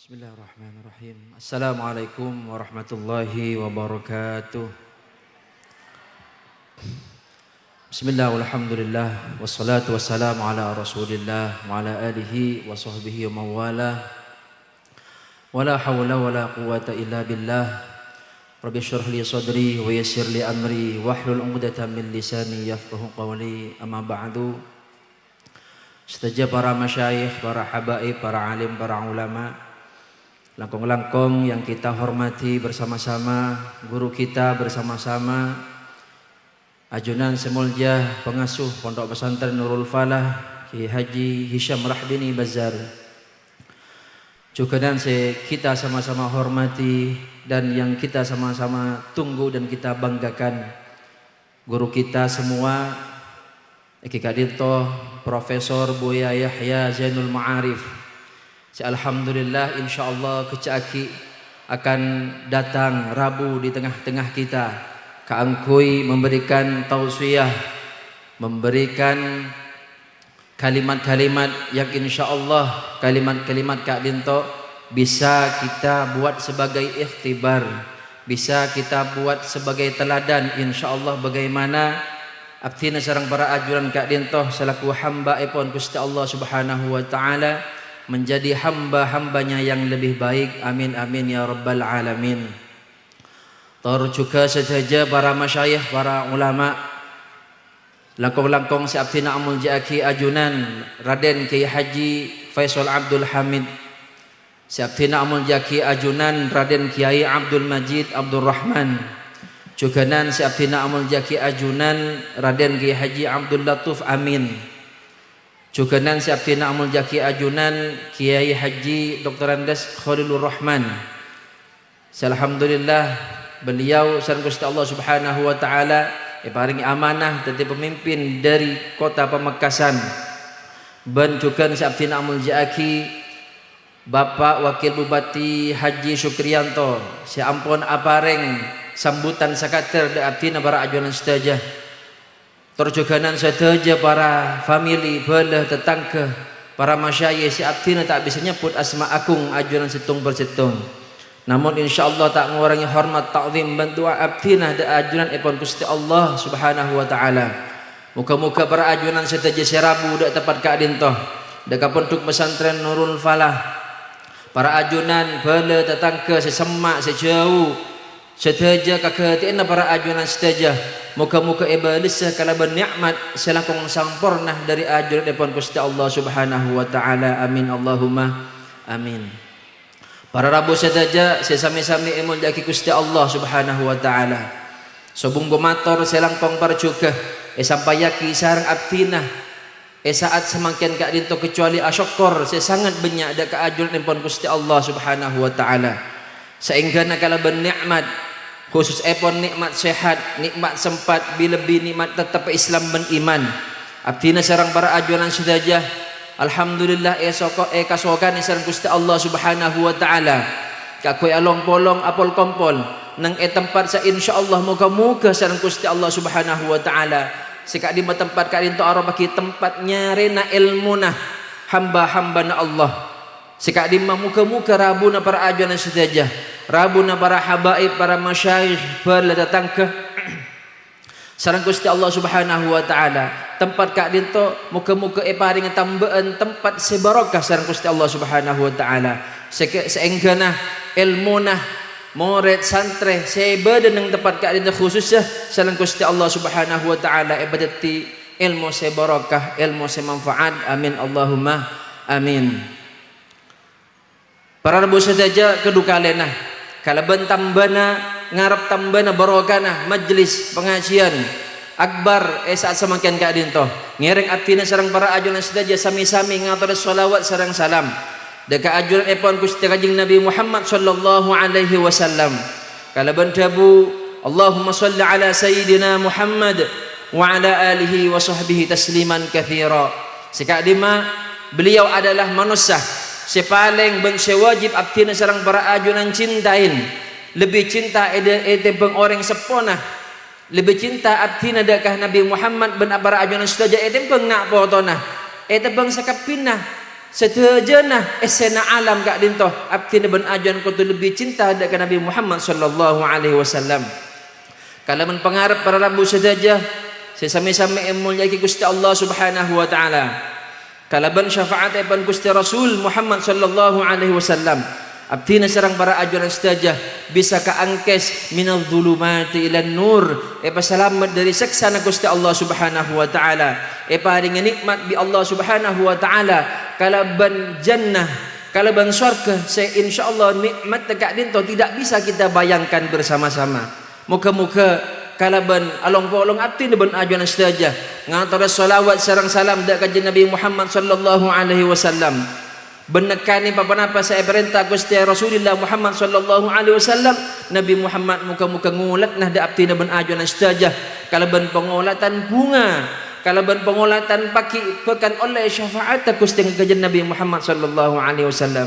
Bismillahirrahmanirrahim. Assalamualaikum warahmatullahi wabarakatuh. Bismillah walhamdulillah wassalatu wassalamu ala rasulillah wa ala alihi wa sahbihi wa mawala. Wala hawla wala quwata illa billah. Rabbi syrah li sadri wa yassir li amri wahlul 'uqdatam min lisani yafqahu qawli. Amma ba'du. Setajah para masyayikh, para habaib, para alim, para ulama, langkong-langkong yang kita hormati bersama-sama, guru kita bersama-sama, ajunan semulja pengasuh Pondok Pesantren Nurul Falah, Kiai Haji Hisham Rahdini Bazar. Juga dan kita sama-sama hormati dan yang kita sama-sama tunggu dan kita banggakan, guru kita semua, Eki Kadito, Profesor Buya Yahya Zainul Ma'arif. Alhamdulillah, insyaallah kecaki akan datang Rabu di tengah-tengah kita, kaangkui memberikan tausiah, memberikan kalimat-kalimat yang insyaallah kalimat-kalimat Kak Dinto bisa kita buat sebagai ikhtibar, bisa kita buat sebagai teladan insyaallah bagaimana abdina sareng para ajuran Kak Dinto selaku hamba ipun Gusti Allah Subhanahu wa taala menjadi hamba-hambanya yang lebih baik. Amin amin ya rabbal alamin. Juga saja para masyayikh, para ulama, langkong-langkong si abdina amul jaki ajunan Raden Kiai Haji Faisal Abdul Hamid, si abdina amul jaki ajunan Raden Kiai Abdul Majid Abdul Rahman, juga nan si abdina amul jaki ajunan Raden Kiai Haji Abdul Latuf Amin, juga nan si abdina amul jaki ajunan Kiai Haji Dr. Andes Khalilur Rahman. Alhamdulillah beliau sareng Gusti Allah Subhanahu wa taala paringi amanah dadi pemimpin dari kota Pamekasan. Ben juga si abdina amul jaki Bapak Wakil Bupati Haji Sukriyanto, si ampun apareng sambutan sakater da abdina para ajunan sedaya. Terjuganan saja para family, belah, tetangga, para masyayikh si abdina tak bisa nyebut asma agung ajunan situng bersitung. Namun insyaallah tak mengurangi hormat ta'zim bantua abdina da ajunan ipun Gusti Allah Subhanahu wa taala. Muka-muka para ajunan saja serabu dak tepat Kak Dinto, dak Pondok Pesantren Nurul Falah. Para ajunan, belah, tetangga, sesemak, sejauh, sedaja kaketian para ajunan sedaja. Muka-muka ibadisah kala bernikmat selangkung sampurnah dari ajuran daripada Gusti Allah Subhanahu wa taala. Amin Allahumma amin. Para rabu sedaja sesami-sami emul jaki Gusti Allah Subhanahu wa taala. Sobung bumator selangkung parjuga sampai yaki sareng abdinah saat semakin Kak Dinto kecuali asyukur sangat banyak ada keajuran daripada Gusti Allah Subhanahu wa taala. Sehingga kala bernikmat khusus epon nikmat sehat, nikmat sempat, lebih nikmat tetap Islam dan iman. Abdina sarang para ajunan sedajah, alhamdulillah kasokan sareng Gusti Allah Subhanahu wa taala. Kakoy along polong apol kompol nang tempat sa insyaallah muga-muga sareng Gusti Allah Subhanahu wa taala. Sikak di tempat Kak Dinto arep bagi tempatnya rena ilmuna hamba-hamba na Allah. Sikak di muga-muga rabuna para ajunan sedajah, rabuna para habaib, para masyayikh, para tetangga sareng Gusti Allah Subhanahu wa taala. Tempat Kak Dinto muga-muga paring tambahan tempat sebarokah sareng Gusti Allah Subhanahu wa taala. Seenggana ilmunah murid santri sebeda nang tempat Kak Dinto khususnya sareng Gusti Allah Subhanahu wa taala ibadati ilmu sebarokah, ilmu semanfaat. Amin Allahumma amin. Para rabu saja keduka lena kala bentambana ngarep tambana barokana majlis pengajian akbar saat semakin Kak Dinto ngereng abdina sareng para ajunan sedaja sami-sami ngatur sholawat sareng salam deka ajuran epon Gusti Kanjeng Nabi Muhammad sallallahu alaihi wasallam. Kala bendabu Allahumma shalli ala sayyidina Muhammad wa ala alihi wa sahbihi tasliman katsira. Sikak dima beliau adalah manusia sepaling bang sewajib abdina sareng para ajunan cintain, lebih cinta ede bang orang sepona, lebih cinta abdina dakah Nabi Muhammad ben para ajunan sedaja ede bang nak potona ede bang sakapinah Setejenah esena alam kak dinto abtina ben ajuan ko tu lebih cinta dekat Nabi Muhammad sallallahu alaihi wasallam. Kalau men pengarap para rabu sedaja sesame-same mulia ki Gusti Allah Subhanahu wa taala. Kalau ben syafaat ban Gusti Rasul Muhammad sallallahu alaihi wasallam. Abtina sarang para ajuan sedaja bisa ka angkes minal dhulumati ilan nur pasalamat dari siksa na Gusti Allah Subhanahu wa taala paring nikmat bi Allah Subhanahu wa taala kalaban jannah kalaban surga saya insyaallah nikmat tekak dinto tidak bisa kita bayangkan bersama-sama. Muka-muka kalaban along-along abtina ben ajuan sedaja ngatara salawat sareng salam dekat Nabi Muhammad sallallahu alaihi wasallam. Benekani apa-apa saya perintah Gusti Rasulullah Muhammad sallallahu alaihi wasallam. Nabi Muhammad muka-muka ngulat nah da abtina ben ajuan istajah kalaban pengolatan bunga kalaban pengolatan paki pekan oleh syafaat Gusti kajian Nabi Muhammad sallallahu alaihi wasallam.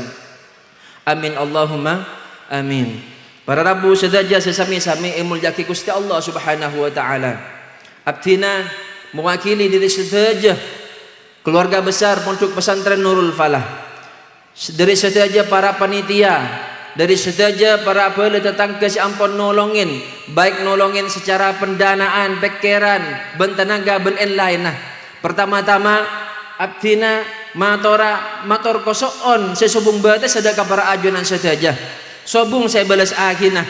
Amin Allahumma amin. Para rabu sedaja sesami-sami mulyaki Gusti Allah Subhanahu wa taala. Abtina mewakili diri sedaja keluarga besar Pondok Pesantren Nurul Falah. Dari setaja para panitia, dari setaja para apel tetangga si ampun nolongin, baik nolongin secara pendanaan, pikiran, ben tenaga, ben lain. Nah, pertama-tama abdina mator kosoon sesubung batas sedekah para ajunan setaja. Sobung saya balas akhirnya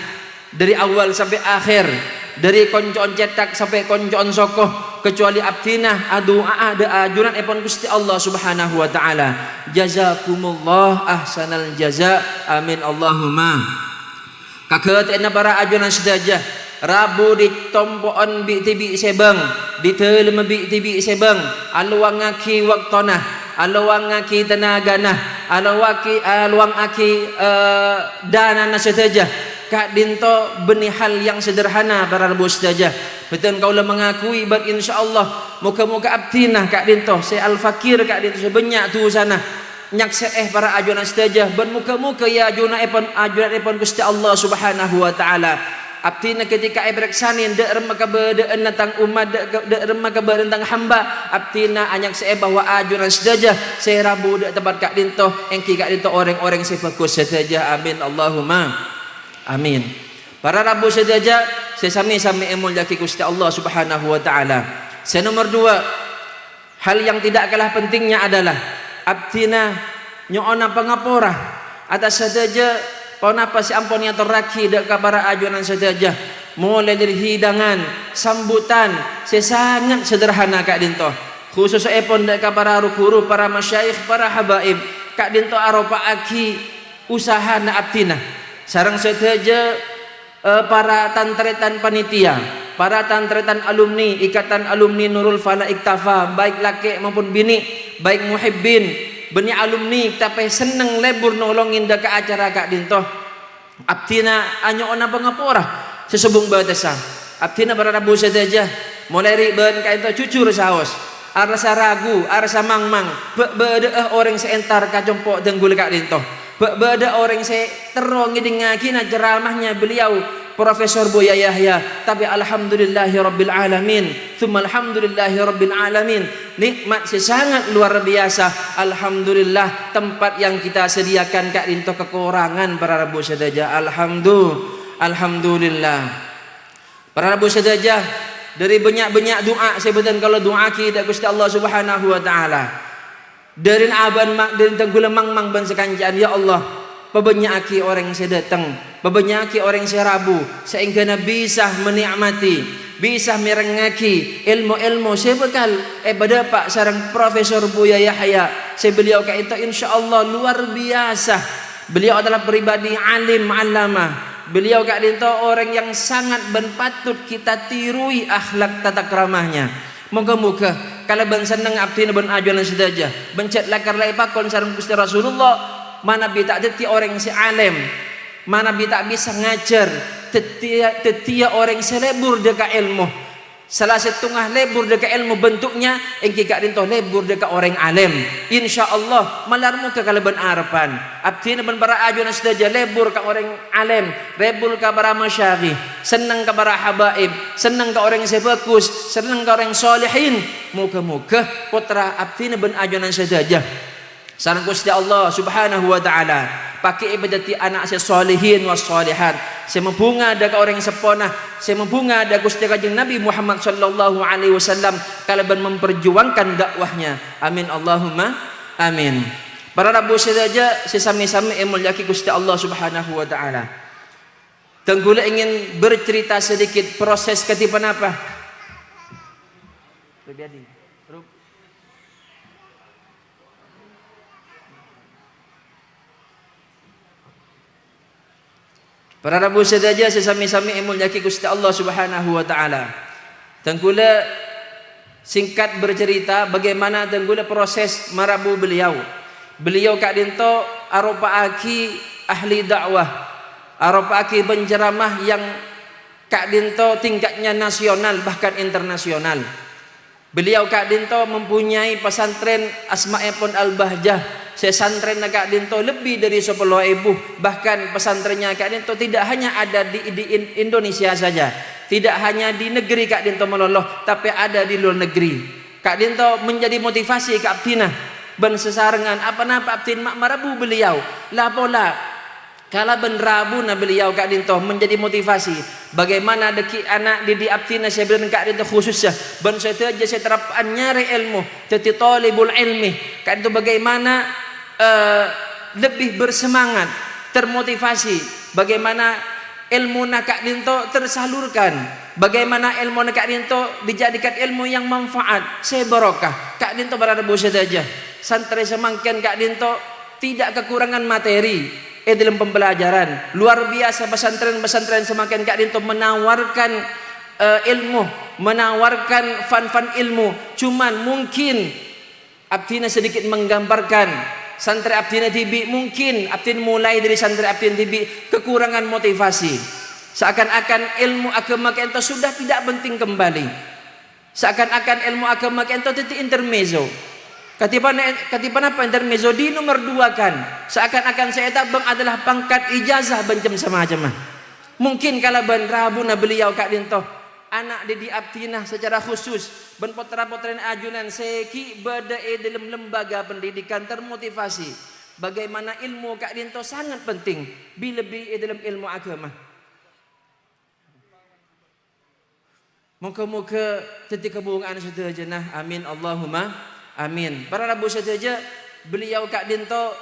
dari awal sampai akhir, dari koncoon cetak sampai koncoon sokoh. Kecuali abdina doa ada ajuran epon Gusti Allah Subhanahu wa taala. Jazakumullah ahsanal jaza. Amin Allahumma. Kakeutna para ajuran sedaja rabu ditompoon bi tibi sebang ditelem bi tibi sebang aluang ngaki waktona aluang ngaki tenagana aluang aki dana sedaja kak dinto benih hal yang sederhana para rabu sedaja. Betul kau mengakui bak insyaallah muka-muka abdinah kak dinto saya al-fakir kak dinto sebanyak tu sana nyak para ajunan sedaja ben muka-muka ya ajunan epon Gusti Allah Subhanahu wa taala. Abdina ketika bereksanin de remaka bedeen tentang umat de remaka bedeen tentang hamba abdina anyak bahwa ajunan sedaja saya rabu de tempat kak dinto engki kak dinto orang-orang sebagus sedaja. Amin Allahumma amin. Para rabu sedaja sesami-sami mulyaki Gusti Allah Subhanahu wa taala. Nomor 2 hal yang tidak kalah pentingnya adalah abdina nyoona pangapora atas sedaja ponapa si amponnya teraki dek para ajunan sedaja mulai dari hidangan sambutan sesangat sederhana kak dinto khusus epon dek para rukuru para masyayikh para habaib kak dinto aropa aki usaha na abdina sarang sedaja para tantretan panitia, para tantretan alumni, ikatan alumni Nurul Falah Iktafa, baik laki maupun bini, baik muhibbin, beni alumni tapi seneng lebur nolongin ke acara kak dinto. Abdina anyo ona pangapora sesubung batasa. Abdina para rabu sedaja mulai riben ka ento cucur saos. Arasa ragu, arasa mangmang, beda orang seentar kacompo denggul kak dinto. Beda orang saya terong ngidingakina ceramahnya beliau Profesor Buya Yahya tapi alhamdulillahirabbil alamin tsumma alhamdulillahirabbil alamin nikmat sangat luar biasa. Alhamdulillah tempat yang kita sediakan kak dinto kekurangan para rabu sedaja. Alhamdulillah para rabu sedaja dari banyak-banyak doa sebutan kalau doa kita Gusti Allah Subhanahu wa taala. Dari aban mak dari tenggula mang ban sekanjaan ya Allah pabanyaki orang saya datang pabanyaki orang saya rabu sehingga bisa menikmati bisa merengaki ilmu-ilmu saya bekal pada Pak sarang Profesor Buya Yahya saya beliau kayak itu insyaallah luar biasa. Beliau adalah pribadi alim alama. Beliau kak dinto orang yang sangat berpatut kita tirui akhlak tata keramahnya. Moga-moga kalau ben seneng abdina ben ajunan sedaja bencet lakar lai pakon sareng Gusti Rasulullah mana bi tak deti orang si alim mana bi tak bisa ngajar tetia orang selebur deka ilmu salah setengah lebur deka ilmu bentuknya engki kak dinto lebur deka orang alim insyaallah malarmu ke kalau ben arapan abdina ben para ajunan sedaja lebur ka orang alim lebur ka para masyayikh senang ke para habaib senang ke orang yang bagus senang ke orang solehin. Moga-moga putra abdina ben ajunan sedaja Sareng Gusti Allah Subhanahu wa taala pakai ibadati anak saya salihin was salihat. Saya membunga ada ke orang yang seponah. Saya membunga ada Gusti Kanjeng Nabi Muhammad sallallahu alaihi wasallam kalaban memperjuangkan dakwahnya. Amin Allahumma amin. Para rabu saja sesami-sami mulyaki Gusti Allah Subhanahu wa taala. Tenggula ingin bercerita sedikit proses ketipan apa? Para rabu saja sesami-sami mulyaki Gusti Allah Subhanahu wa taala. Tenggula singkat bercerita bagaimana tenggula proses marabu beliau. Beliau Kak Dinto arupa aki ahli dakwah, arupa aki penceramah yang Kak Dinto tingkatnya nasional bahkan internasional. Beliau Kak Dinto mempunyai pesantren Asma'ipun Al-Bahjah. Sesantren Kak Dinto lebih dari 10.000. Bahkan pesantrennya Kak Dinto tidak hanya ada di Indonesia saja, tidak hanya di negeri Kak Dinto meloloh, tapi ada di luar negeri. Kak Dinto menjadi motivasi Kak Abdina ben sesarengan apa-apa Abdin mak marabu beliau lah pola kala ben rabu na beliau Kak Dinto menjadi motivasi bagaimana deki anak didi Abdina saya berikan Kak Dinto khususnya ben saya aja saya terapkan nyari ilmu jadi talibul ilmi Kak Dinto bagaimana lebih bersemangat termotivasi bagaimana ilmu nak Kak Dinto tersalurkan bagaimana ilmu nak Kak Dinto dijadikan ilmu yang manfaat saya barokah Kak Dinto berada buset aja santri semangkin Kak Dinto tidak kekurangan materi dalam pembelajaran luar biasa pesantren semakin Kak Dinto menawarkan ilmu menawarkan fan ilmu cuman mungkin Abdina sedikit menggambarkan santri Abdina Tibi mungkin Abdin mulai dari santri Abdina Tibi kekurangan motivasi seakan-akan ilmu agama kento sudah tidak penting kembali seakan-akan ilmu agama kento titik intermezzo katipan apa intermezzo di nomor 2 kan seakan-akan saya tabang adalah pangkat ijazah bencem sama jemaah mungkin kalau ben rabu na beliau Kak Dinto anak didi Abdina secara khusus ben potra-potren ajunan seki badae dalam lembaga pendidikan termotivasi bagaimana ilmu Kak Dinto sangat penting lebih dalam ilmu agama. Moga-moga titik kebungaan sudah jenah amin Allahumma amin. Para rabu saja beliau Kak Dinto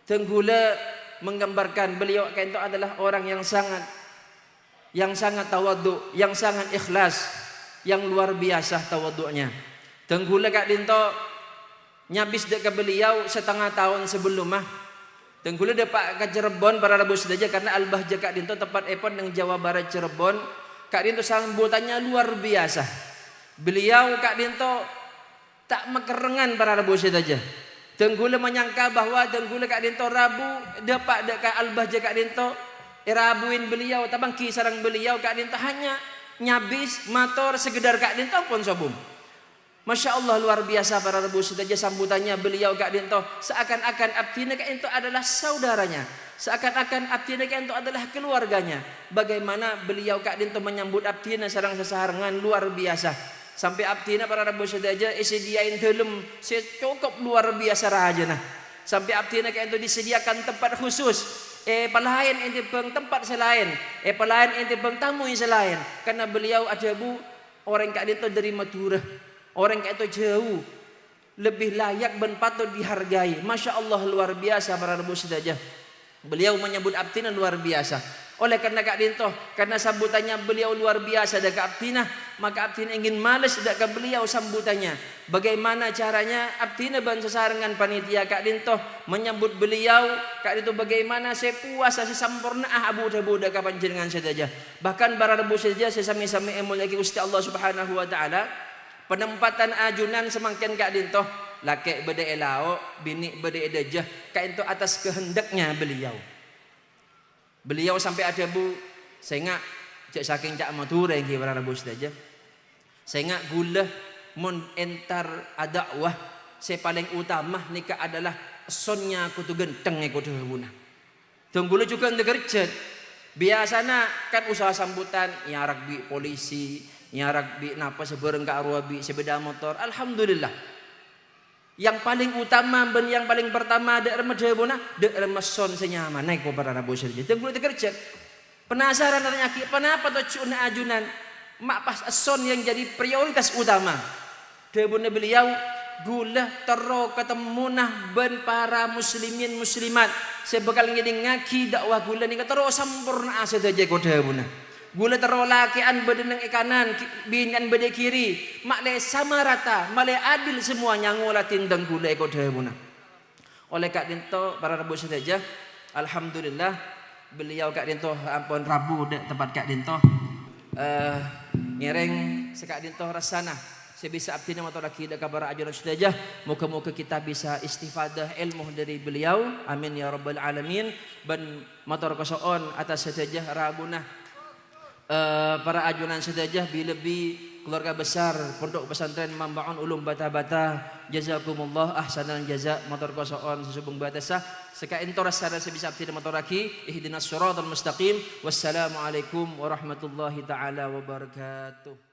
tenggula menggambarkan beliau Kak Dinto adalah orang yang sangat tawadhu, yang sangat ikhlas, yang luar biasa tawadhu'nya. Tenggula Kak Dinto nyabis dek ke beliau setengah tahun sebelum tenggula depak ke Cirebon para rabu saja karena Al-Bahjah Kak Dinto tepat epon yang Jawa Barat Cirebon. Kak Dinto sambutannya luar biasa. Beliau Kak Dinto tak mekerengan para rabu saja. Tenggula menyangka bahwa tenggula Kak Dinto rabu depak dek Al-Bahjah Kak Dinto rabuin beliau tabangki sarang beliau Kak Dinto hanya nyabis motor segedar Kak Dinto pun sobum. Masya Allah luar biasa para rabu saja sambutannya beliau Kak Dinto seakan-akan Abdina Kak Dinto adalah saudaranya seakan-akan Abdina Kak Dinto adalah keluarganya. Bagaimana beliau Kak Dinto menyambut Abdina sarang sesarengan luar biasa sampai Abdina para rabu saja disediain dalam cukup luar biasa rajana sampai Abdina Kak Dinto disediakan tempat khusus pelayan ente bang tempat selain pelayan ente bang tamu yang selain karena beliau ada bu orang Kak Dinto dari Madura orang Kak Dinto jauh lebih layak dan patut dihargai. Masya Allah luar biasa para rabu saja beliau menyambut Abdina luar biasa oleh karena Kak Dinto karena sambutannya beliau luar biasa dan Kak Abdina maka Abdina ingin males dak ke beliau sambutannya bagaimana caranya Abdina ban sesarengan panitia Kak Dinto menyambut beliau Kak Dinto bagaimana saya puasa saya sampurna abu dak panjenengan saja bahkan para rebu saja saya sami-sami emulaki Gusti Allah Subhanahu wa taala penempatan ajunan semakin Kak Dinto laki bede elao bini bede edajah Kak Dinto atas kehendaknya beliau sampai ada bu saya nggak cek saking cak Madura yang para rebu saja saya nggak gula mun entar dakwah saya paling utama nikah adalah sonnya kutu genteng kutu guna tunggula juga kerja biasanya kan usaha sambutan nyarak bi polisi nyarak bi napa sebereng ka arwabi sepeda motor alhamdulillah Yang paling utama ben yang paling pertama ada remedebona de remeson senyaman naik ko para rabu serja tenggulo kerja penasaran tanya ki kenapa to cuna ajunan mak pas son yang jadi prioritas utama debona beliau gula tero ketemu nah ben para muslimin muslimat sebekal ngedi ngaki dakwah gula ni tero sampurna asada je ko debona gula tero lakian badan ng kanan binan bade kiri makle sama rata male adil semuanya ngolah tindang gula eko dahuna oleh kak dinto para rabu saja alhamdulillah beliau kak dinto ampun rabu de tempat kak dinto ngereng sekak dinto rasana sebisa abdi nama laki da kabar ajaran saja muka-muka kita bisa istifadah ilmu dari beliau amin ya rabbal alamin ban motor kosoon atas saja rabuna para ajunan sedajah lebih keluarga besar Pondok Pesantren Mambaun Ulum Bata-Bata jazakumullah ahsanal jaza motor kosoon sesubung batasah sekain toras sada sebisa abdi motor laki ihdinas siratal mustaqim wassalamualaikum warahmatullahi taala wabarakatuh.